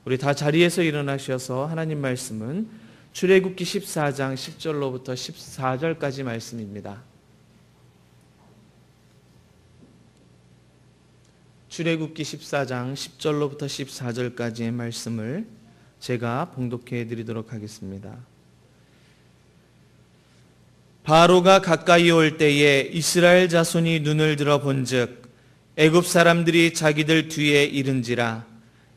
우리 다 자리에서 일어나셔서 하나님 말씀은 출애굽기 14장 10절로부터 14절까지 말씀입니다. 출애굽기 14장 10절로부터 14절까지의 말씀을 제가 봉독해 드리도록 하겠습니다. 바로가 가까이 올 때에 이스라엘 자손이 눈을 들어 본즉 애굽 사람들이 자기들 뒤에 이른지라.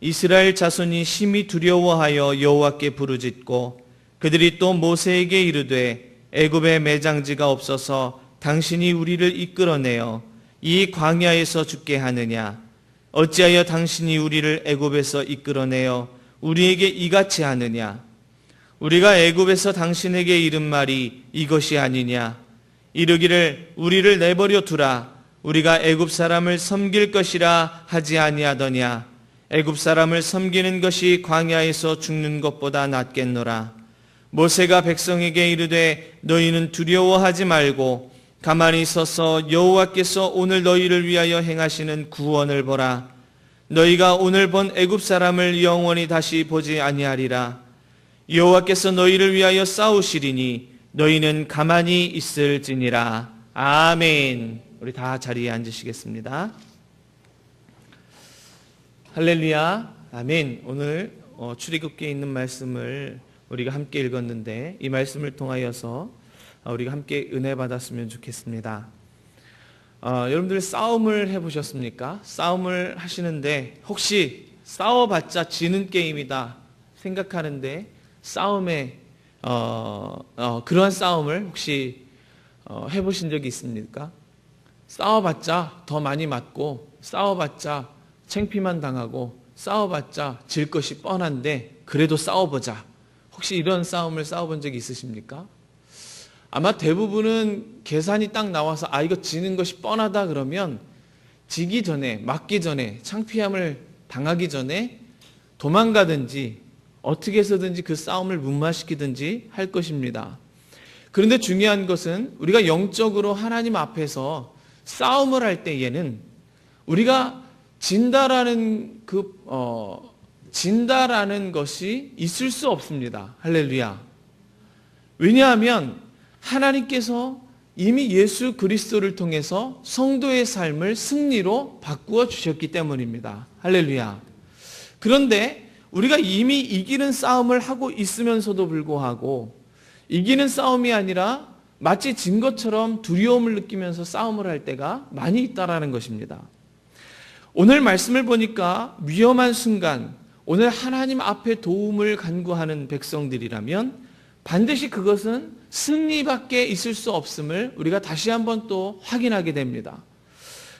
이스라엘 자손이 심히 두려워하여 여호와께 부르짖고 그들이 또 모세에게 이르되 애굽에 매장지가 없어서 당신이 우리를 이끌어내어 이 광야에서 죽게 하느냐. 어찌하여 당신이 우리를 애굽에서 이끌어내어 우리에게 이같이 하느냐. 우리가 애굽에서 당신에게 이른 말이 이것이 아니냐. 이르기를 우리를 내버려 두라. 우리가 애굽 사람을 섬길 것이라 하지 아니하더냐. 애굽 사람을 섬기는 것이 광야에서 죽는 것보다 낫겠노라. 모세가 백성에게 이르되 너희는 두려워하지 말고 가만히 서서 여호와께서 오늘 너희를 위하여 행하시는 구원을 보라. 너희가 오늘 본 애굽 사람을 영원히 다시 보지 아니하리라. 여호와께서 너희를 위하여 싸우시리니 너희는 가만히 있을지니라. 아멘. 우리 다 자리에 앉으시겠습니다. 할렐루야. 아멘. 오늘 출애굽기에 있는 말씀을 우리가 함께 읽었는데 이 말씀을 통하여서 우리가 함께 은혜 받았으면 좋겠습니다. 여러분들 싸움을 해보셨습니까? 싸움을 하시는데 혹시 싸워봤자 지는 게임이다 생각하는데 싸움에 그러한 싸움을 혹시 해보신 적이 있습니까? 싸워봤자 더 많이 맞고 싸워봤자 창피만 당하고 싸워봤자 질 것이 뻔한데 그래도 싸워보자. 혹시 이런 싸움을 싸워본 적이 있으십니까? 아마 대부분은 계산이 딱 나와서 이거 지는 것이 뻔하다 그러면 지기 전에, 맞기 전에, 창피함을 당하기 전에 도망가든지 어떻게 해서든지 그 싸움을 무마시키든지 할 것입니다. 그런데 중요한 것은 우리가 영적으로 하나님 앞에서 싸움을 할 때에는 우리가 진다라는 것이 있을 수 없습니다. 할렐루야. 왜냐하면 하나님께서 이미 예수 그리스도를 통해서 성도의 삶을 승리로 바꾸어 주셨기 때문입니다. 할렐루야. 그런데 우리가 이미 이기는 싸움을 하고 있으면서도 불구하고 이기는 싸움이 아니라 마치 진 것처럼 두려움을 느끼면서 싸움을 할 때가 많이 있다라는 것입니다. 오늘 말씀을 보니까 위험한 순간, 오늘 하나님 앞에 도움을 간구하는 백성들이라면 반드시 그것은 승리밖에 있을 수 없음을 우리가 다시 한번 또 확인하게 됩니다.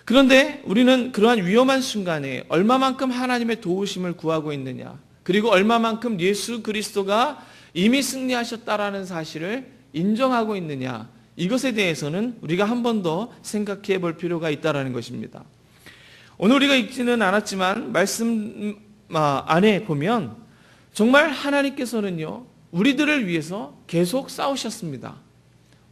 그런데 우리는 그러한 위험한 순간에 얼마만큼 하나님의 도우심을 구하고 있느냐, 그리고 얼마만큼 예수 그리스도가 이미 승리하셨다라는 사실을 인정하고 있느냐, 이것에 대해서는 우리가 한 번 더 생각해 볼 필요가 있다는 것입니다. 오늘 우리가 읽지는 않았지만 말씀 안에 보면 정말 하나님께서는요 우리들을 위해서 계속 싸우셨습니다.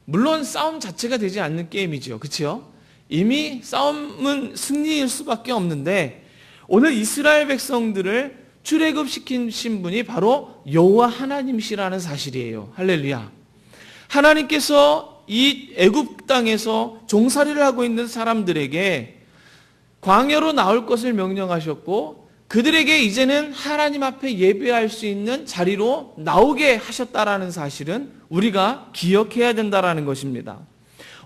물론 싸움 자체가 되지 않는 게임이죠. 그렇죠? 이미 싸움은 승리일 수밖에 없는데 오늘 이스라엘 백성들을 출애굽시킨 분이 바로 여호와 하나님이시라는 사실이에요. 할렐루야. 하나님께서 이 애굽 땅에서 종살이를 하고 있는 사람들에게 광야로 나올 것을 명령하셨고 그들에게 이제는 하나님 앞에 예배할 수 있는 자리로 나오게 하셨다라는 사실은 우리가 기억해야 된다라는 것입니다.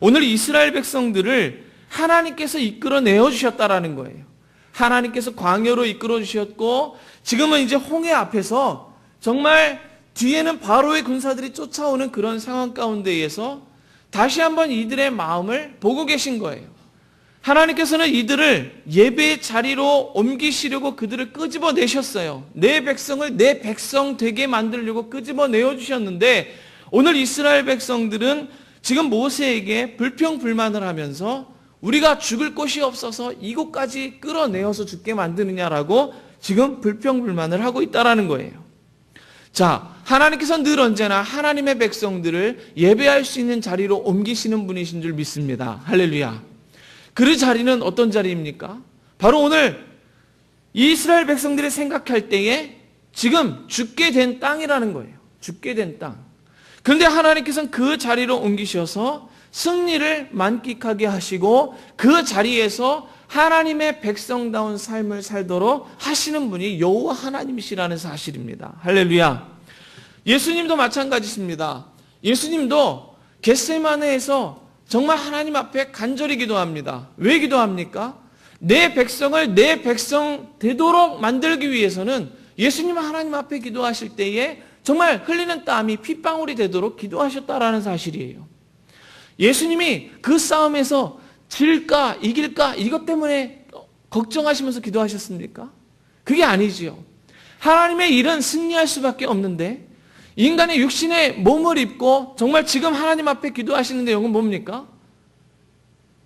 오늘 이스라엘 백성들을 하나님께서 이끌어내어 주셨다라는 거예요. 하나님께서 광야로 이끌어 주셨고 지금은 이제 홍해 앞에서 정말 뒤에는 바로의 군사들이 쫓아오는 그런 상황 가운데에서 다시 한번 이들의 마음을 보고 계신 거예요. 하나님께서는 이들을 예배의 자리로 옮기시려고 그들을 끄집어내셨어요. 내 백성을 내 백성 되게 만들려고 끄집어내어 주셨는데 오늘 이스라엘 백성들은 지금 모세에게 불평불만을 하면서 우리가 죽을 곳이 없어서 이곳까지 끌어내어서 죽게 만드느냐라고 지금 불평불만을 하고 있다라는 거예요. 자, 하나님께서 늘 언제나 하나님의 백성들을 예배할 수 있는 자리로 옮기시는 분이신 줄 믿습니다. 할렐루야. 그 자리는 어떤 자리입니까? 바로 오늘 이스라엘 백성들이 생각할 때에 지금 죽게 된 땅이라는 거예요. 죽게 된 땅. 그런데 하나님께서는 그 자리로 옮기셔서 승리를 만끽하게 하시고 그 자리에서 하나님의 백성다운 삶을 살도록 하시는 분이 여호와 하나님이시라는 사실입니다. 할렐루야. 예수님도 마찬가지입니다. 예수님도 겟세마네에서 정말 하나님 앞에 간절히 기도합니다. 왜 기도합니까? 내 백성을 내 백성 되도록 만들기 위해서는 예수님은 하나님 앞에 기도하실 때에 정말 흘리는 땀이 핏방울이 되도록 기도하셨다라는 사실이에요. 예수님이 그 싸움에서 질까 이길까 이것 때문에 걱정하시면서 기도하셨습니까? 그게 아니지요. 하나님의 일은 승리할 수밖에 없는데 인간의 육신의 몸을 입고 정말 지금 하나님 앞에 기도하시는 내용은 뭡니까?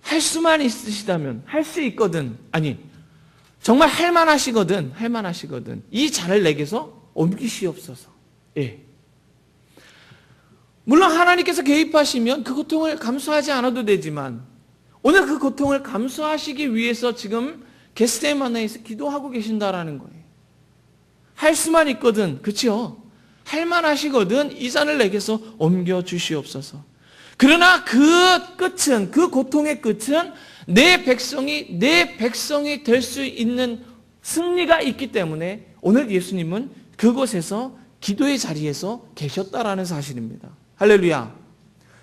할 수만 있으시다면, 할 수 있거든, 아니 정말 할 만하시거든 이 잔을 내게서 옮기시옵소서. 예. 물론 하나님께서 개입하시면 그 고통을 감수하지 않아도 되지만 오늘 그 고통을 감수하시기 위해서 지금 겟세마네에서 기도하고 계신다라는 거예요. 할 수만 있거든, 그렇죠? 할 만하시거든 이 잔을 내게서 옮겨 주시옵소서. 그러나 그 끝은, 그 고통의 끝은 내 백성이 될 수 있는 승리가 있기 때문에 오늘 예수님은 그곳에서 기도의 자리에서 계셨다라는 사실입니다. 할렐루야.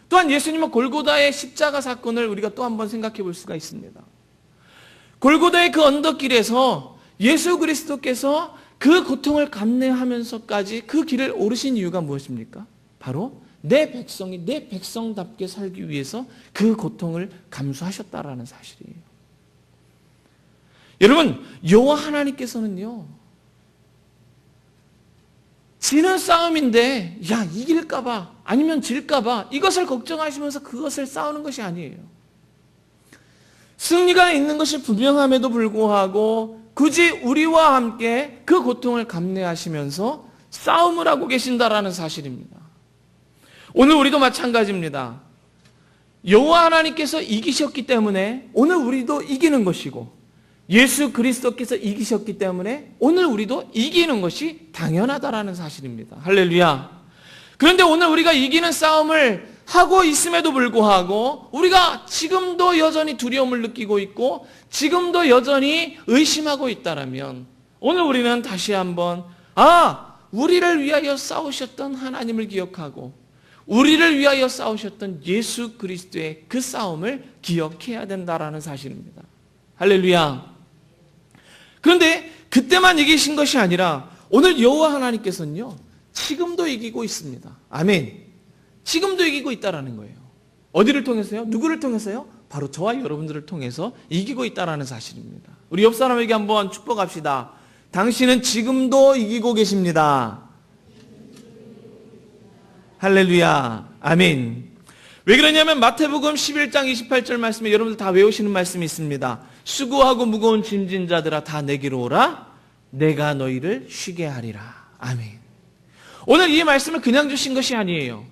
또한 예수님은 골고다의 십자가 사건을 우리가 또 한번 생각해 볼 수가 있습니다. 골고다의 그 언덕길에서 예수 그리스도께서 그 고통을 감내하면서까지 그 길을 오르신 이유가 무엇입니까? 바로 내 백성이 내 백성답게 살기 위해서 그 고통을 감수하셨다라는 사실이에요. 여러분, 여호와 하나님께서는요, 지는 싸움인데 이길까봐 아니면 질까봐 이것을 걱정하시면서 그것을 싸우는 것이 아니에요. 승리가 있는 것이 분명함에도 불구하고 굳이 우리와 함께 그 고통을 감내하시면서 싸움을 하고 계신다라는 사실입니다. 오늘 우리도 마찬가지입니다. 여호와 하나님께서 이기셨기 때문에 오늘 우리도 이기는 것이고 예수 그리스도께서 이기셨기 때문에 오늘 우리도 이기는 것이 당연하다라는 사실입니다. 할렐루야. 그런데 오늘 우리가 이기는 싸움을 하고 있음에도 불구하고 우리가 지금도 여전히 두려움을 느끼고 있고 지금도 여전히 의심하고 있다라면 오늘 우리는 다시 한번 우리를 위하여 싸우셨던 하나님을 기억하고 우리를 위하여 싸우셨던 예수 그리스도의 그 싸움을 기억해야 된다라는 사실입니다. 할렐루야. 그런데 그때만 이기신 것이 아니라 오늘 여호와 하나님께서는요, 지금도 이기고 있습니다. 아멘. 지금도 이기고 있다라는 거예요. 어디를 통해서요? 누구를 통해서요? 바로 저와 여러분들을 통해서 이기고 있다라는 사실입니다. 우리 옆 사람에게 한번 축복합시다. 당신은 지금도 이기고 계십니다. 할렐루야. 아멘. 왜 그러냐면 마태복음 11장 28절 말씀에 여러분들 다 외우시는 말씀이 있습니다. 수고하고 무거운 짐진 자들아 다 내게로 오라. 내가 너희를 쉬게 하리라. 아멘. 오늘 이 말씀을 그냥 주신 것이 아니에요.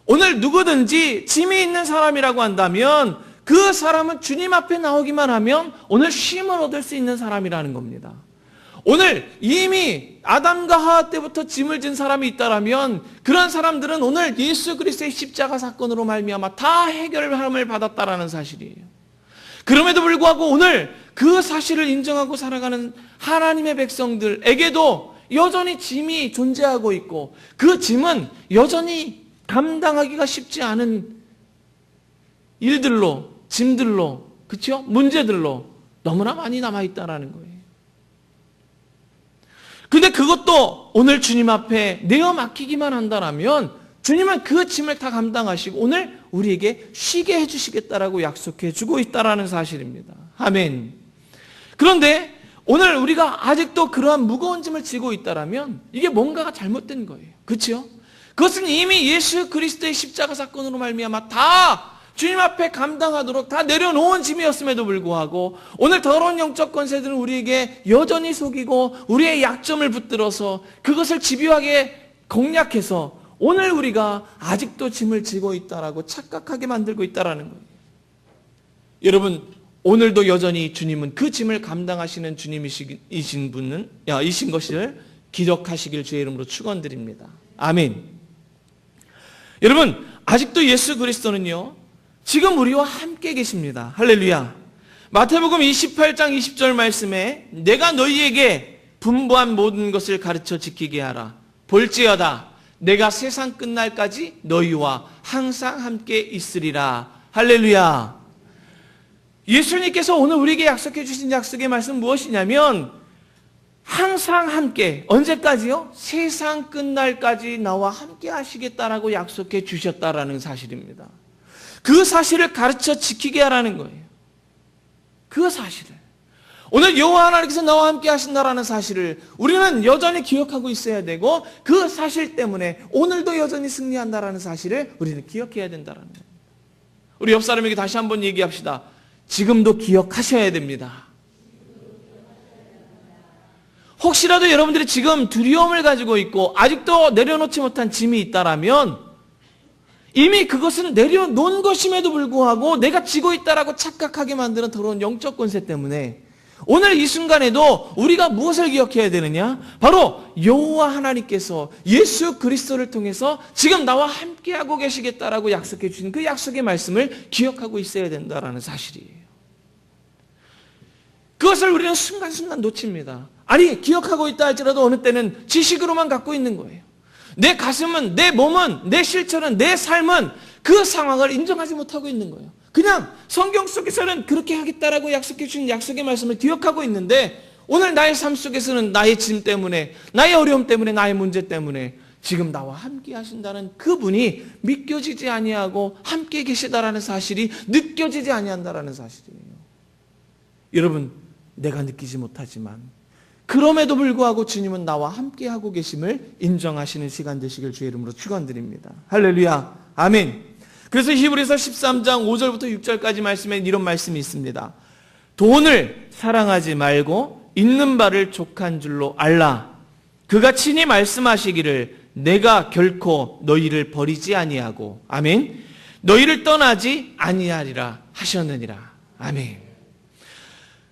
오늘 누구든지 짐이 있는 사람이라고 한다면 그 사람은 주님 앞에 나오기만 하면 오늘 쉼을 얻을 수 있는 사람이라는 겁니다. 오늘 이미 아담과 하와 때부터 짐을 진 사람이 있다라면 그런 사람들은 오늘 예수 그리스도의 십자가 사건으로 말미암아 다 해결함을 받았다라는 사실이에요. 그럼에도 불구하고 오늘 그 사실을 인정하고 살아가는 하나님의 백성들에게도 여전히 짐이 존재하고 있고 그 짐은 여전히 감당하기가 쉽지 않은 일들로, 짐들로, 그렇죠? 문제들로 너무나 많이 남아있다라는 거예요. 근데 그것도 오늘 주님 앞에 내어 맡기기만 한다면 주님은 그 짐을 다 감당하시고 오늘 우리에게 쉬게 해주시겠다라고 약속해 주고 있다라는 사실입니다. 아멘. 그런데 오늘 우리가 아직도 그러한 무거운 짐을 지고 있다라면 이게 뭔가가 잘못된 거예요. 그렇죠? 그것은 이미 예수 그리스도의 십자가 사건으로 말미암아 다 주님 앞에 감당하도록 다 내려놓은 짐이었음에도 불구하고 오늘 더러운 영적 권세들은 우리에게 여전히 속이고 우리의 약점을 붙들어서 그것을 집요하게 공략해서 오늘 우리가 아직도 짐을 지고 있다라고 착각하게 만들고 있다라는 거예요. 여러분, 오늘도 여전히 주님은 그 짐을 감당하시는 주님이신 분은 이신 것을 기억하시길 주의 이름으로 축원드립니다. 아멘. 여러분, 아직도 예수 그리스도는요, 지금 우리와 함께 계십니다. 할렐루야. 마태복음 28장 20절 말씀에 내가 너희에게 분부한 모든 것을 가르쳐 지키게 하라. 볼지어다 내가 세상 끝날까지 너희와 항상 함께 있으리라. 할렐루야. 예수님께서 오늘 우리에게 약속해 주신 약속의 말씀은 무엇이냐면 항상 함께, 언제까지요? 세상 끝날까지 나와 함께 하시겠다라고 약속해 주셨다라는 사실입니다. 그 사실을 가르쳐 지키게 하라는 거예요. 그 사실을. 오늘 여호와 하나님께서 나와 함께 하신다라는 사실을 우리는 여전히 기억하고 있어야 되고, 그 사실 때문에 오늘도 여전히 승리한다라는 사실을 우리는 기억해야 된다라는 거예요. 우리 옆 사람에게 다시 한번 얘기합시다. 지금도 기억하셔야 됩니다. 혹시라도 여러분들이 지금 두려움을 가지고 있고 아직도 내려놓지 못한 짐이 있다라면 이미 그것은 내려놓은 것임에도 불구하고 내가 지고 있다라고 착각하게 만드는 더러운 영적 권세 때문에 오늘 이 순간에도 우리가 무엇을 기억해야 되느냐? 바로 여호와 하나님께서 예수 그리스도를 통해서 지금 나와 함께하고 계시겠다라고 약속해 주신 그 약속의 말씀을 기억하고 있어야 된다라는 사실이에요. 그것을 우리는 순간순간 놓칩니다. 아니, 기억하고 있다 할지라도 어느 때는 지식으로만 갖고 있는 거예요. 내 가슴은, 내 몸은, 내 실천은, 내 삶은 그 상황을 인정하지 못하고 있는 거예요. 그냥 성경 속에서는 그렇게 하겠다라고 약속해 주신 약속의 말씀을 기억하고 있는데 오늘 나의 삶 속에서는 나의 짐 때문에, 나의 어려움 때문에, 나의 문제 때문에 지금 나와 함께 하신다는 그분이 믿겨지지 아니하고 함께 계시다라는 사실이 느껴지지 아니한다라는 사실이에요. 여러분, 내가 느끼지 못하지만 그럼에도 불구하고 주님은 나와 함께하고 계심을 인정하시는 시간 되시길 주의 이름으로 축원드립니다. 할렐루야. 아멘. 그래서 히브리서 13장 5절부터 6절까지 말씀에 이런 말씀이 있습니다. 돈을 사랑하지 말고 있는 바를 족한 줄로 알라. 그가 친히 말씀하시기를 내가 결코 너희를 버리지 아니하고 아멘. 너희를 떠나지 아니하리라 하셨느니라. 아멘.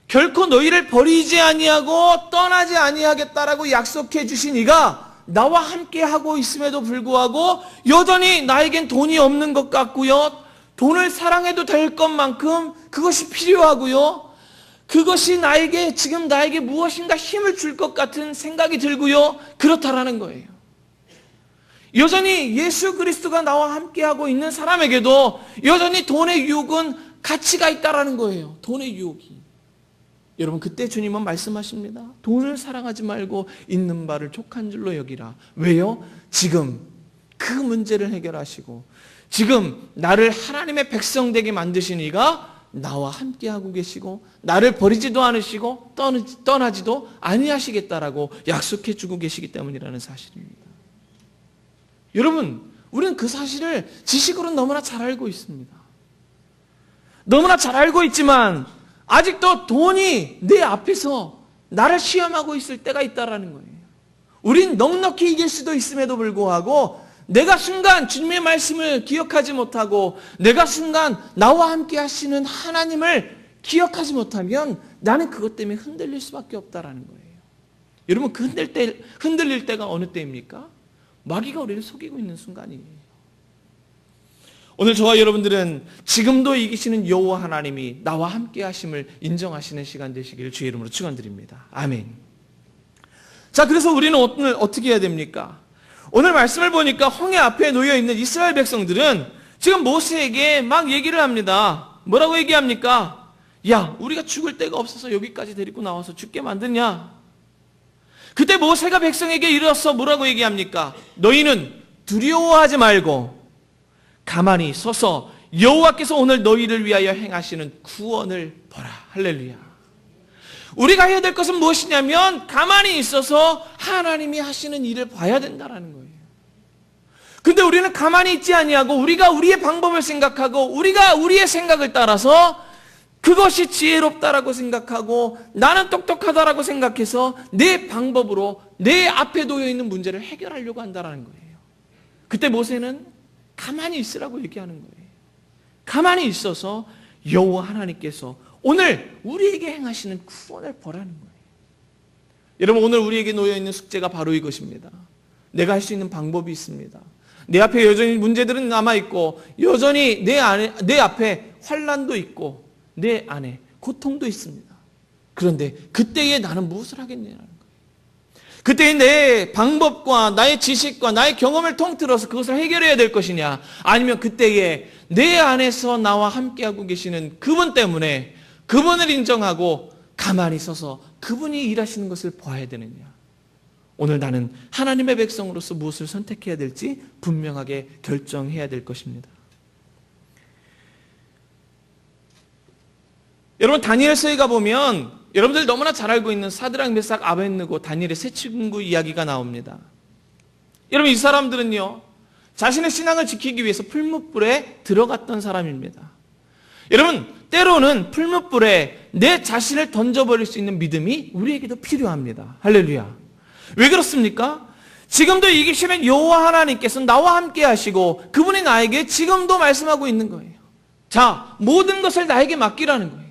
결코 너희를 버리지 아니하고 떠나지 아니하겠다라고 약속해 주신 이가 나와 함께 하고 있음에도 불구하고 여전히 나에겐 돈이 없는 것 같고요. 돈을 사랑해도 될 것만큼 그것이 필요하고요. 그것이 지금 나에게 무엇인가 힘을 줄 것 같은 생각이 들고요. 그렇다라는 거예요. 여전히 예수 그리스도가 나와 함께 하고 있는 사람에게도 여전히 돈의 유혹은 가치가 있다라는 거예요. 돈의 유혹이. 여러분, 그때 주님은 말씀하십니다. 돈을 사랑하지 말고 있는 바를 족한 줄로 여기라. 왜요? 지금 그 문제를 해결하시고 지금 나를 하나님의 백성 되게 만드신 이가 나와 함께하고 계시고 나를 버리지도 않으시고 떠나지도 아니하시겠다라고 약속해 주고 계시기 때문이라는 사실입니다. 여러분, 우리는 그 사실을 지식으로는 너무나 잘 알고 있습니다. 너무나 잘 알고 있지만 아직도 돈이 내 앞에서 나를 시험하고 있을 때가 있다라는 거예요. 우린 넉넉히 이길 수도 있음에도 불구하고 내가 순간 주님의 말씀을 기억하지 못하고 내가 순간 나와 함께 하시는 하나님을 기억하지 못하면 나는 그것 때문에 흔들릴 수밖에 없다라는 거예요. 여러분, 그 흔들릴 때가 어느 때입니까? 마귀가 우리를 속이고 있는 순간이에요. 오늘 저와 여러분들은 지금도 이기시는 여호와 하나님이 나와 함께 하심을 인정하시는 시간 되시기를 주의 이름으로 축원드립니다. 아멘. 자, 그래서 우리는 오늘 어떻게 해야 됩니까? 오늘 말씀을 보니까 홍해 앞에 놓여 있는 이스라엘 백성들은 지금 모세에게 막 얘기를 합니다. 뭐라고 얘기합니까? 야, 우리가 죽을 데가 없어서 여기까지 데리고 나와서 죽게 만드냐? 그때 모세가 백성에게 이르러서 뭐라고 얘기합니까? 너희는 두려워하지 말고 가만히 서서 여호와께서 오늘 너희를 위하여 행하시는 구원을 보라. 할렐루야. 우리가 해야 될 것은 무엇이냐면 가만히 있어서 하나님이 하시는 일을 봐야 된다는 거예요. 근데 우리는 가만히 있지 아니하고 우리가 우리의 방법을 생각하고 우리가 우리의 생각을 따라서 그것이 지혜롭다라고 생각하고 나는 똑똑하다라고 생각해서 내 방법으로 내 앞에 놓여 있는 문제를 해결하려고 한다는 거예요. 그때 모세는 가만히 있으라고 얘기하는 거예요. 가만히 있어서 여호와 하나님께서 오늘 우리에게 행하시는 구원을 보라는 거예요. 여러분, 오늘 우리에게 놓여있는 숙제가 바로 이것입니다. 내가 할 수 있는 방법이 있습니다. 내 앞에 여전히 문제들은 남아있고, 여전히 내 앞에 환난도 있고, 내 안에 고통도 있습니다. 그런데 그때에 나는 무엇을 하겠냐는 거예요. 그때에 내 방법과 나의 지식과 나의 경험을 통틀어서 그것을 해결해야 될 것이냐, 아니면 그때에 내 안에서 나와 함께하고 계시는 그분 때문에 그분을 인정하고 가만히 서서 그분이 일하시는 것을 봐야 되느냐. 오늘 나는 하나님의 백성으로서 무엇을 선택해야 될지 분명하게 결정해야 될 것입니다. 여러분, 다니엘서에 가보면 여러분들 너무나 잘 알고 있는 사드락, 메삭, 아벳느고, 다니엘의 세 친구 이야기가 나옵니다. 여러분, 이 사람들은요, 자신의 신앙을 지키기 위해서 풀무불에 들어갔던 사람입니다. 여러분, 때로는 풀무불에 내 자신을 던져버릴 수 있는 믿음이 우리에게도 필요합니다. 할렐루야. 왜 그렇습니까? 지금도 이기시는 여호와 하나님께서 나와 함께 하시고 그분이 나에게 지금도 말씀하고 있는 거예요. 자, 모든 것을 나에게 맡기라는 거예요.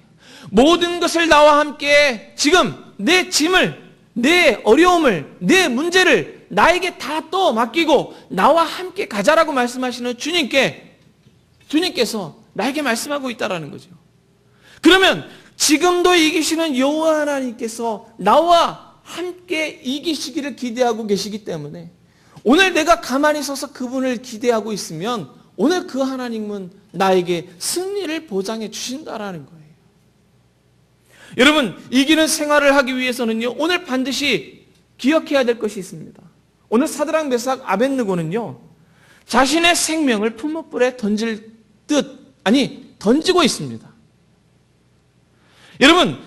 모든 것을 나와 함께 지금 내 짐을, 내 어려움을, 내 문제를 나에게 다 또 맡기고 나와 함께 가자라고 말씀하시는 주님께서 나에게 말씀하고 있다라는 거죠. 그러면 지금도 이기시는 여호와 하나님께서 나와 함께 이기시기를 기대하고 계시기 때문에 오늘 내가 가만히 서서 그분을 기대하고 있으면 오늘 그 하나님은 나에게 승리를 보장해 주신다라는 거예요. 여러분, 이기는 생활을 하기 위해서는요, 오늘 반드시 기억해야 될 것이 있습니다. 오늘 사드락, 메삭, 아벳느고는요, 자신의 생명을 풀무불에 던지고 있습니다. 여러분,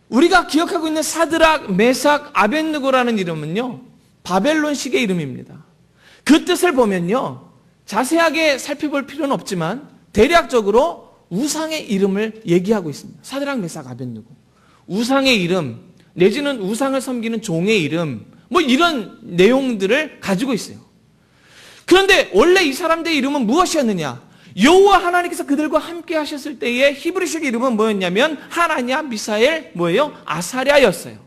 우리가 기억하고 있는 사드락, 메삭, 아벳느고라는 이름은요, 바벨론식의 이름입니다. 그 뜻을 보면요, 자세하게 살펴볼 필요는 없지만 대략적으로 우상의 이름을 얘기하고 있습니다. 사드락, 메삭, 아벳느고. 우상의 이름, 내지는 우상을 섬기는 종의 이름, 뭐 이런 내용들을 가지고 있어요. 그런데 원래 이 사람들의 이름은 무엇이었느냐? 여호와 하나님께서 그들과 함께 하셨을 때의 히브리식 이름은 뭐였냐면 하나냐, 미사엘, 뭐예요? 아사랴였어요.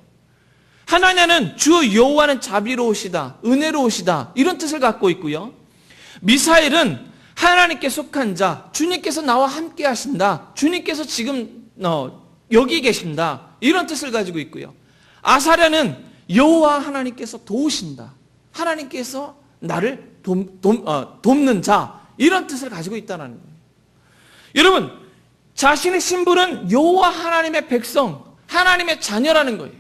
하나냐는 주 여호와는 자비로우시다, 은혜로우시다, 이런 뜻을 갖고 있고요. 미사엘은 하나님께 속한 자, 주님께서 나와 함께 하신다, 주님께서 지금 여기 계신다, 이런 뜻을 가지고 있고요. 아사랴는 여호와 하나님께서 도우신다, 하나님께서 나를 돕는 자, 이런 뜻을 가지고 있다는 거예요. 여러분, 자신의 신분은 여호와 하나님의 백성, 하나님의 자녀라는 거예요.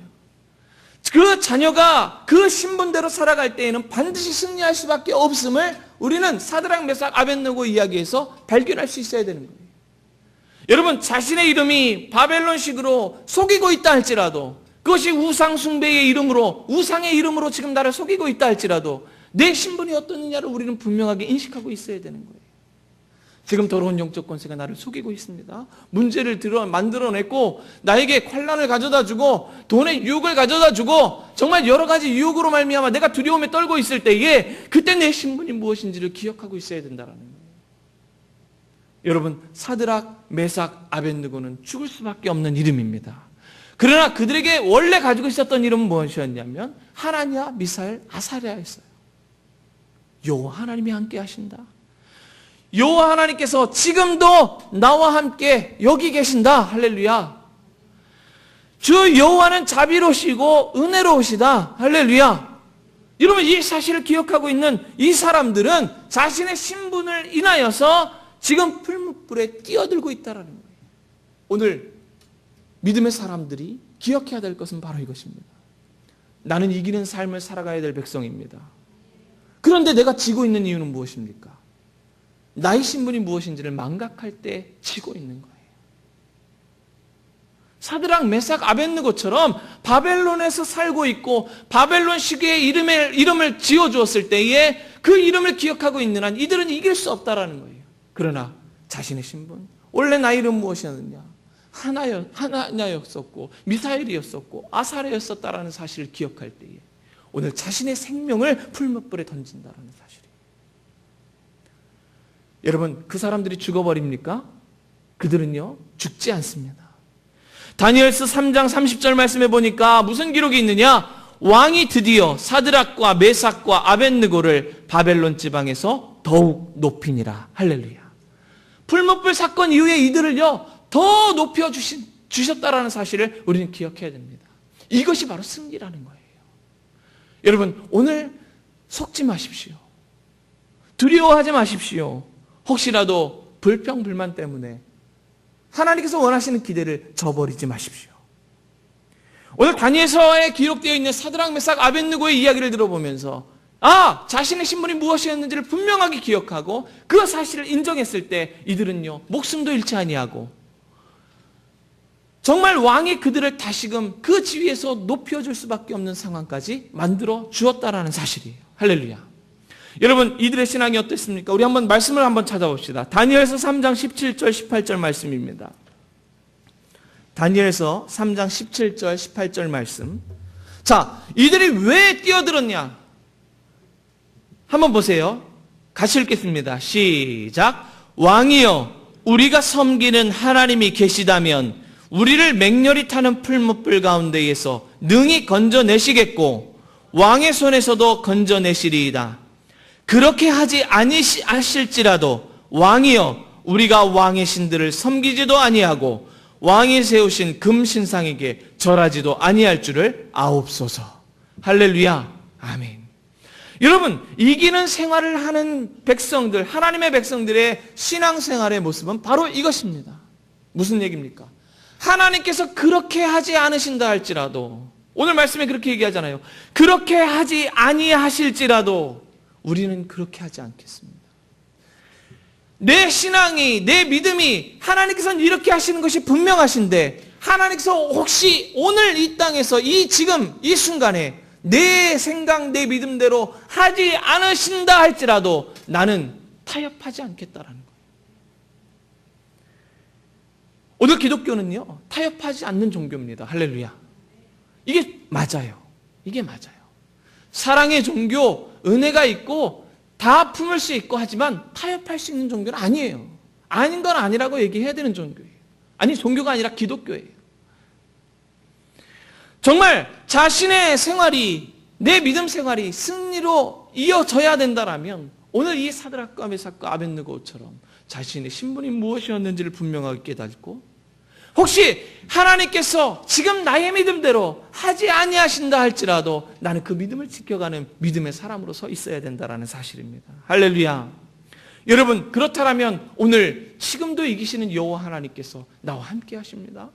그 자녀가 그 신분대로 살아갈 때에는 반드시 승리할 수밖에 없음을 우리는 사드락, 메삭, 아벳느고 이야기에서 발견할 수 있어야 되는 거예요. 여러분, 자신의 이름이 바벨론식으로 속이고 있다 할지라도, 그것이 우상 숭배의 이름으로, 우상의 이름으로 지금 나를 속이고 있다 할지라도 내 신분이 어떠느냐를 우리는 분명하게 인식하고 있어야 되는 거예요. 지금 더러운 영적 권세가 나를 속이고 있습니다. 문제를 만들어냈고 나에게 환난을 가져다주고 돈의 유혹을 가져다주고 정말 여러 가지 유혹으로 말미암아 내가 두려움에 떨고 있을 때에 그때 내 신분이 무엇인지를 기억하고 있어야 된다는 거예요. 여러분, 사드락, 메삭, 아벳느고는 죽을 수밖에 없는 이름입니다. 그러나 그들에게 원래 가지고 있었던 이름은 무엇이었냐면 하나냐, 미사엘, 아사랴였어요. 여호와 하나님이 함께 하신다, 여호와 하나님께서 지금도 나와 함께 여기 계신다, 할렐루야. 주 여호와는 자비로우시고 은혜로우시다, 할렐루야. 여러분, 이 사실을 기억하고 있는 이 사람들은 자신의 신분을 인하여서 지금 풀무불에 뛰어들고 있다는 거예요. 오늘 믿음의 사람들이 기억해야 될 것은 바로 이것입니다. 나는 이기는 삶을 살아가야 될 백성입니다. 그런데 내가 지고 있는 이유는 무엇입니까? 나의 신분이 무엇인지를 망각할 때 지고 있는 거예요. 사드락, 메삭, 아벳느고처럼 바벨론에서 살고 있고 바벨론 시기의 이름을 지어주었을 때에 그 이름을 기억하고 있는 한 이들은 이길 수 없다라는 거예요. 그러나 자신의 신분, 원래 나의 이름은 무엇이었느냐? 하나냐였었고 미사엘이었었고 아사랴였었다라는 사실을 기억할 때에 오늘 자신의 생명을 풀무불에 던진다라는 사실이에요. 여러분, 그 사람들이 죽어버립니까? 그들은요, 죽지 않습니다. 다니엘서 3장 30절 말씀해 보니까 무슨 기록이 있느냐? 왕이 드디어 사드락과 메삭과 아벳느고를 바벨론 지방에서 더욱 높이니라. 할렐루야. 풀무불 사건 이후에 이들을요 더 높여 주셨다라는 사실을 우리는 기억해야 됩니다. 이것이 바로 승리라는 거예요. 여러분, 오늘 속지 마십시오. 두려워하지 마십시오. 혹시라도 불평불만 때문에 하나님께서 원하시는 기대를 저버리지 마십시오. 오늘 다니엘서에 기록되어 있는 사드락, 메삭, 아벳느고의 이야기를 들어보면서 자신의 신분이 무엇이었는지를 분명하게 기억하고 그 사실을 인정했을 때 이들은요 목숨도 잃지 아니하고 정말 왕이 그들을 다시금 그 지위에서 높여줄 수밖에 없는 상황까지 만들어 주었다라는 사실이에요. 할렐루야. 여러분, 이들의 신앙이 어땠습니까? 우리 한번 말씀을 한번 찾아봅시다. 다니엘서 3장 17절 18절 말씀입니다. 다니엘서 3장 17절 18절 말씀. 자, 이들이 왜 뛰어들었냐? 한번 보세요. 같이 읽겠습니다. 시작. 왕이여, 우리가 섬기는 하나님이 계시다면 우리를 맹렬히 타는 풀무불 가운데에서 능히 건져내시겠고 왕의 손에서도 건져내시리이다. 그렇게 하지 아니하실지라도 왕이여, 우리가 왕의 신들을 섬기지도 아니하고 왕이 세우신 금신상에게 절하지도 아니할 줄을 아옵소서. 할렐루야. 아멘. 여러분, 이기는 생활을 하는 백성들, 하나님의 백성들의 신앙생활의 모습은 바로 이것입니다. 무슨 얘기입니까? 하나님께서 그렇게 하지 않으신다 할지라도, 오늘 말씀에 그렇게 얘기하잖아요. 그렇게 하지 아니하실지라도 우리는 그렇게 하지 않겠습니다. 내 신앙이, 내 믿음이 하나님께서는 이렇게 하시는 것이 분명하신데 하나님께서 혹시 오늘 이 땅에서 지금 이 순간에 내 생각, 내 믿음대로 하지 않으신다 할지라도 나는 타협하지 않겠다라는 거예요. 오늘 기독교는요, 타협하지 않는 종교입니다. 할렐루야. 이게 맞아요. 이게 맞아요. 사랑의 종교, 은혜가 있고 다 품을 수 있고 하지만 타협할 수 있는 종교는 아니에요. 아닌 건 아니라고 얘기해야 되는 종교예요. 아니, 종교가 아니라 기독교예요. 정말 자신의 생활이, 내 믿음 생활이 승리로 이어져야 된다라면 오늘 이 사드락과 메삭과 아벳느고처럼 자신의 신분이 무엇이었는지를 분명하게 깨닫고 혹시 하나님께서 지금 나의 믿음대로 하지 아니하신다 할지라도 나는 그 믿음을 지켜가는 믿음의 사람으로 서 있어야 된다는 사실입니다. 할렐루야. 여러분, 그렇다면 오늘 지금도 이기시는 여호와 하나님께서 나와 함께 하십니다.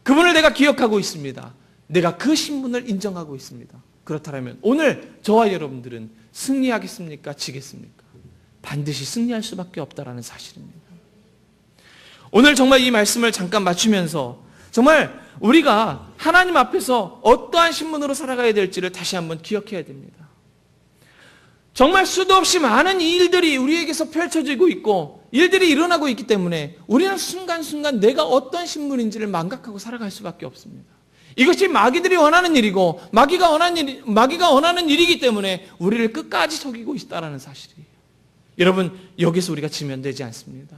그분을 내가 기억하고 있습니다. 내가 그 신분을 인정하고 있습니다. 그렇다면 오늘 저와 여러분들은 승리하겠습니까? 지겠습니까? 반드시 승리할 수밖에 없다는 사실입니다. 오늘 정말 이 말씀을 잠깐 맞추면서 정말 우리가 하나님 앞에서 어떠한 신분으로 살아가야 될지를 다시 한번 기억해야 됩니다. 정말 수도 없이 많은 일들이 우리에게서 펼쳐지고 있고 일들이 일어나고 있기 때문에 우리는 순간순간 내가 어떤 신분인지를 망각하고 살아갈 수밖에 없습니다. 이것이 마귀들이 원하는 일이고 마귀가 원하는 일이기 때문에 우리를 끝까지 속이고 있다는 사실이에요. 여러분, 여기서 우리가 지면 되지 않습니다.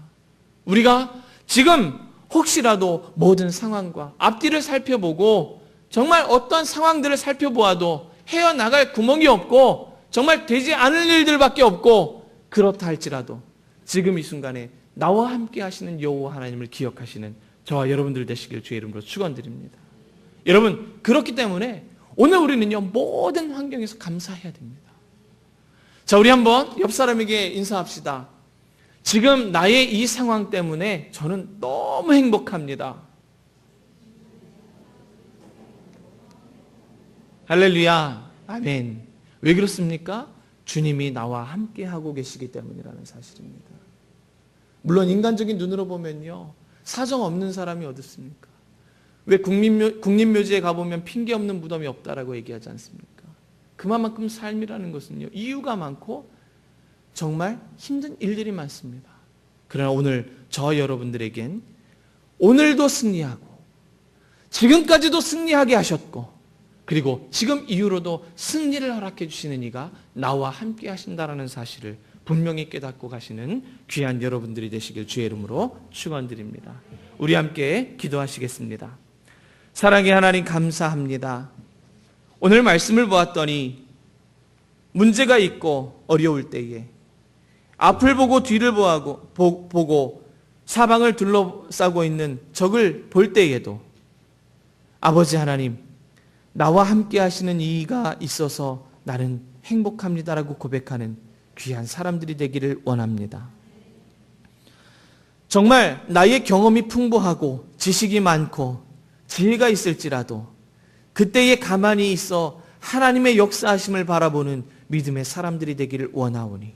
우리가 지금 혹시라도 모든 상황과 앞뒤를 살펴보고 정말 어떤 상황들을 살펴보아도 헤어나갈 구멍이 없고 정말 되지 않을 일들밖에 없고 그렇다 할지라도 지금 이 순간에 나와 함께 하시는 여호와 하나님을 기억하시는 저와 여러분들 되시길 주의 이름으로 축원드립니다. 여러분, 그렇기 때문에 오늘 우리는요 모든 환경에서 감사해야 됩니다. 자, 우리 한번 옆 사람에게 인사합시다. 지금 나의 이 상황 때문에 저는 너무 행복합니다. 할렐루야. 아멘. 왜 그렇습니까? 주님이 나와 함께 하고 계시기 때문이라는 사실입니다. 물론 인간적인 눈으로 보면요, 사정 없는 사람이 어디 있습니까? 왜 국립묘지에 가보면 핑계 없는 무덤이 없다라고 얘기하지 않습니까? 그만큼 삶이라는 것은요, 이유가 많고 정말 힘든 일들이 많습니다. 그러나 오늘 저 여러분들에겐 오늘도 승리하고 지금까지도 승리하게 하셨고 그리고 지금 이후로도 승리를 허락해 주시는 이가 나와 함께 하신다는 사실을 분명히 깨닫고 가시는 귀한 여러분들이 되시길 주의 이름으로 축원드립니다. 우리 함께 기도하시겠습니다. 사랑의 하나님, 감사합니다. 오늘 말씀을 보았더니 문제가 있고 어려울 때에 앞을 보고 뒤를 보고 사방을 둘러싸고 있는 적을 볼 때에도 아버지 하나님, 나와 함께 하시는 이가 있어서 나는 행복합니다라고 고백하는 귀한 사람들이 되기를 원합니다. 정말 나의 경험이 풍부하고 지식이 많고 지혜가 있을지라도 그때에 가만히 있어 하나님의 역사하심을 바라보는 믿음의 사람들이 되기를 원하오니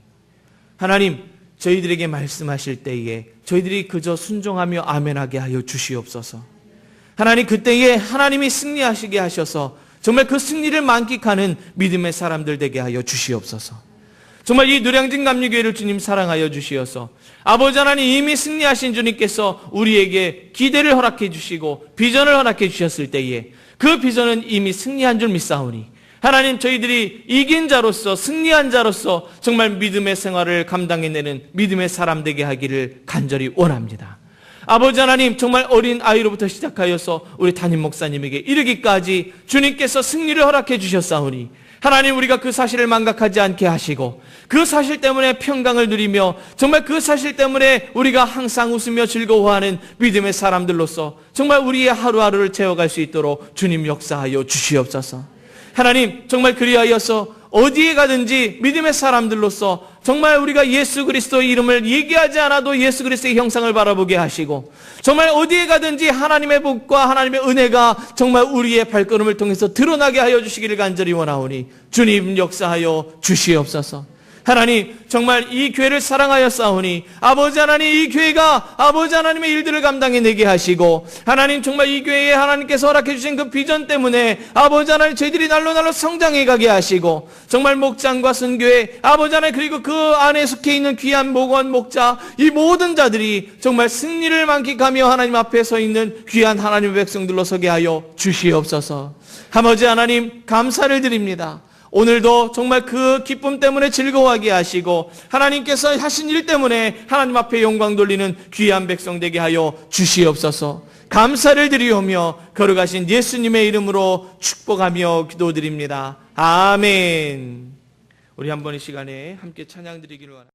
하나님, 저희들에게 말씀하실 때에 저희들이 그저 순종하며 아멘하게 하여 주시옵소서. 하나님, 그때에 하나님이 승리하시게 하셔서 정말 그 승리를 만끽하는 믿음의 사람들 되게 하여 주시옵소서. 정말 이 노량진 감리교회를 주님 사랑하여 주시어서 아버지 하나님, 이미 승리하신 주님께서 우리에게 기대를 허락해 주시고 비전을 허락해 주셨을 때에 그 비전은 이미 승리한 줄 믿사오니 하나님, 저희들이 이긴 자로서 승리한 자로서 정말 믿음의 생활을 감당해내는 믿음의 사람 되게 하기를 간절히 원합니다. 아버지 하나님, 정말 어린 아이로부터 시작하여서 우리 담임 목사님에게 이르기까지 주님께서 승리를 허락해 주셨사오니 하나님, 우리가 그 사실을 망각하지 않게 하시고 그 사실 때문에 평강을 누리며 정말 그 사실 때문에 우리가 항상 웃으며 즐거워하는 믿음의 사람들로서 정말 우리의 하루하루를 채워갈 수 있도록 주님 역사하여 주시옵소서. 하나님, 정말 그리하여서 어디에 가든지 믿음의 사람들로서 정말 우리가 예수 그리스도의 이름을 얘기하지 않아도 예수 그리스도의 형상을 바라보게 하시고 정말 어디에 가든지 하나님의 복과 하나님의 은혜가 정말 우리의 발걸음을 통해서 드러나게 하여 주시기를 간절히 원하오니 주님 역사하여 주시옵소서. 하나님, 정말 이 교회를 사랑하여 싸우니 아버지 하나님, 이 교회가 아버지 하나님의 일들을 감당해내게 하시고 하나님, 정말 이 교회에 하나님께서 허락해 주신 그 비전 때문에 아버지 하나님, 저희들이 날로 성장해 가게 하시고 정말 목장과 선교회 아버지 하나님, 그리고 그 안에 속해 있는 귀한 목원 목자 이 모든 자들이 정말 승리를 만끽하며 하나님 앞에 서 있는 귀한 하나님의 백성들로 서게 하여 주시옵소서. 아버지 하나님, 감사를 드립니다. 오늘도 정말 그 기쁨 때문에 즐거워하게 하시고 하나님께서 하신 일 때문에 하나님 앞에 영광 돌리는 귀한 백성 되게 하여 주시옵소서. 감사를 드리오며 걸어가신 예수님의 이름으로 축복하며 기도드립니다. 아멘. 우리 한번 이 시간에 함께 찬양 드리기를 원합니다.